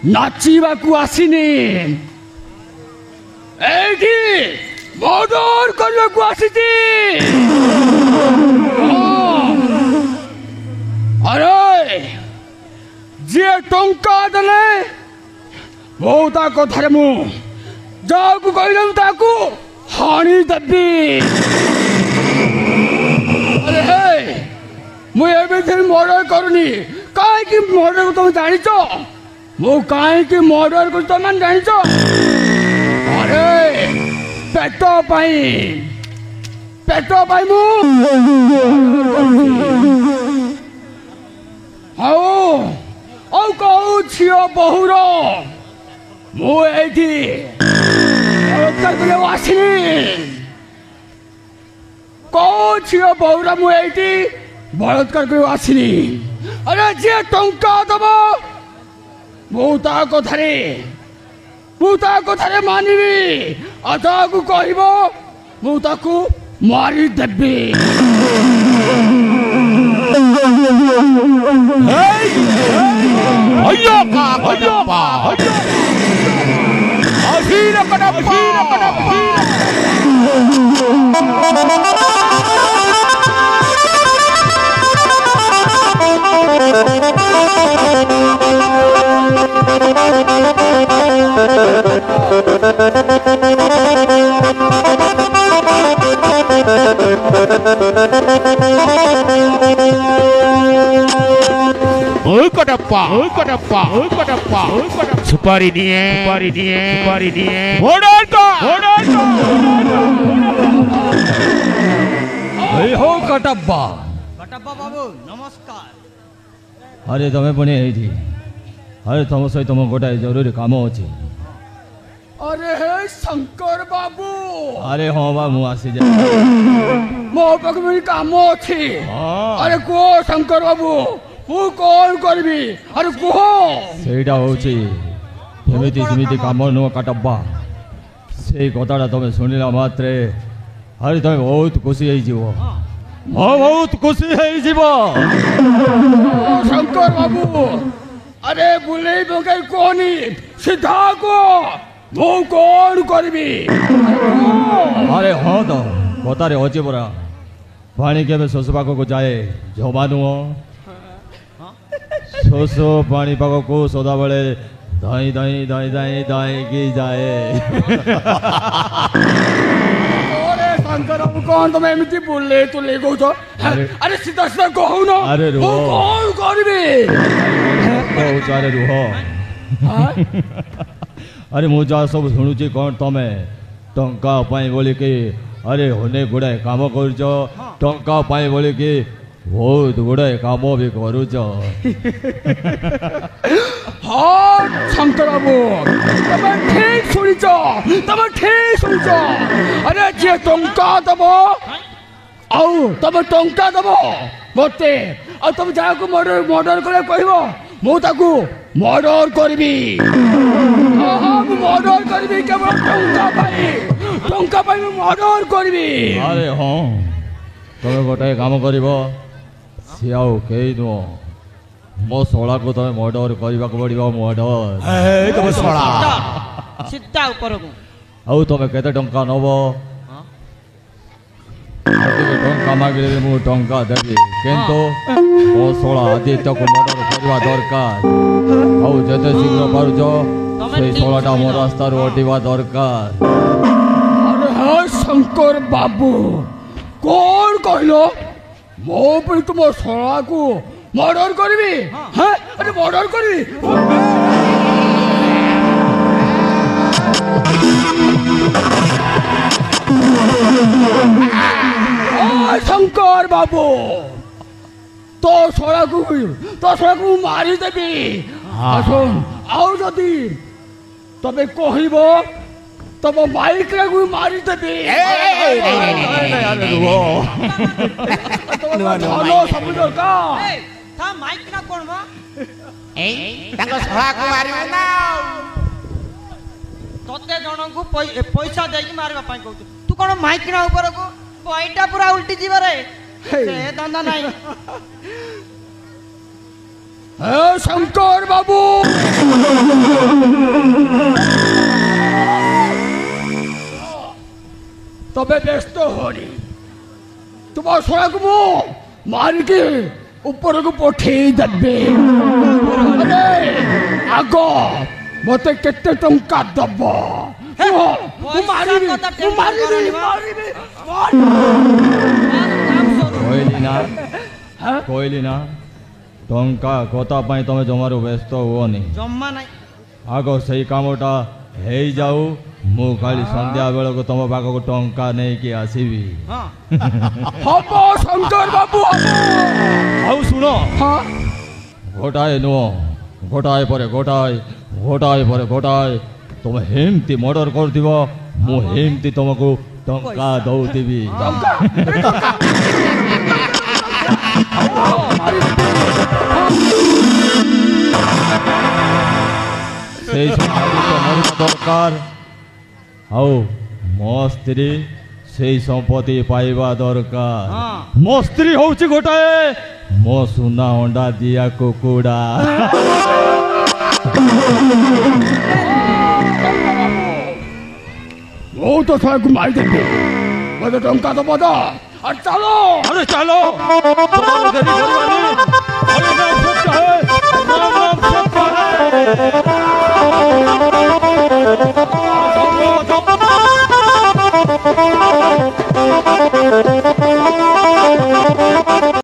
नाचिबाकू आसिनी एठी मर्डर करबाकू आसिती अरे जे टंका देले बहुता कथारे मु जाकू कहलम ताकू हानी देबी अरे मु एबे मर्डर करनी काहे कि मर्डर को तुम जानि छ वो काहे कि मर्डर को तुम जानि छ अरे पेटो पाई मु आओ कहू छियो बहुर मु एठी आसिनी कहू छियो बहुर मु एठी बलात्कार कर आसिनी अरे जे टंका दब मु ता कथारे मानिबी अताकू कहबो मु ताकू मारी देबी अयो का कडप्पा अहीर कडप्पा सुपारी दिए हो कटप्पा बाबू नमस्कार अरे तमें पुणी अरे तुम सहित मो गोटाए जरूरी काम अच्छे अरे हे शंकर बाबू अरे हाँ बा मु आसी जाए मो पाखे काम अच्छे अरे कह शंकर बाबू मु कौन करबी अरे कह सेटा होची एमिति सेमिति काम नुह कटप्पा से कथाटा तुम शुणिला मात्रे अरे तुम बहुत खुशी बहुत खुशी शंकर बाबू अरे बुले बगैर कोनी सीधा को मु कौन करबी अरे हाँ तो कथारे अच्छे परा पानी के शोष पाक को जाए जमा नुह शोष पानी पाक को सदा बेले दाई दाई दाई दाई दाई की जाए शंकर बाबू कौन तुम एमती बोले तो ले गो तो अरे सीधा सीधा कहू ना अरे रुह कौन करबे अरे रुह अरे मु जा सब शुणुची कौन तमे टंका पाई बोली कि अरे होने गुड़ाए काम करुच टंका पाई बोली कि बहुत गुड़ाए काम भी करुच हाँ शंकर बाबू तमे ठीक सुनिच अरे जे टंका दब आउ तमे टंका दब मते आ तुम जाको मर्डर करे कहबो मु ताकू मर्डर करबी मर्डर करबी केवल टंका पाई मर्डर करबी अरे हाँ तुम गोटे काम कर सी आउ कई नुह मो शला को तुम मर्डर करने पड़ो मर्डर सीधा ऊपर को आउ तुम केते टंका नब टंका मांगे मु टंका देवी किंतु मो शला आदित्य को मर्डर करवा दरकार आउ जते शीघ्र पारुच से शलाटा मो रास्ता हटिवा दरकार अरे हाँ शंकर बाबू कौन कहलो मो पर तुम शला को मर्डर करबी हाँ अरे मर्डर करबी शंकर बाबू तो शला को मारी देबी सुन आउ जदि तबे कहब तब माइक को मारी देबी सब दरकार था माइक ना कोन बा शला को मारिबो ना तोते जण को पैसा दे कि मारबा पई कहू तू कोन माइक ना ऊपर को बॉयटा पूरा उल्टी जीवा रे से धंधा नहीं ए शंकर बाबू तबे व्यस्त होनी तुम शला को मु मार के ऊपर को पठे देबे अरे आग मते केते टंका दब कहली ना टंका कथा पाई तुम जमार व्यस्त हुओनी जम्मा नहीं आग से कामटा हो जाऊ मु खाली संध्या बेल को तुम पाख को टंका नहीं कि आसबी शंकर बाबू आउ सुन गोटाए नुह गोटाए पर गोटाए तुम हेमती मर्डर कर मु हेमती तुमको टंका दौथी दरकार आउ मो स्त्री से संपत्ति पाइबा दरकार मो स्त्री हूँ गोटाए मो सुना अंडा दिया कुकुड़ा वो तो सारे को मार देंगे मत टंका तो बता और चलो अरे चलो अरे नाम सत्य है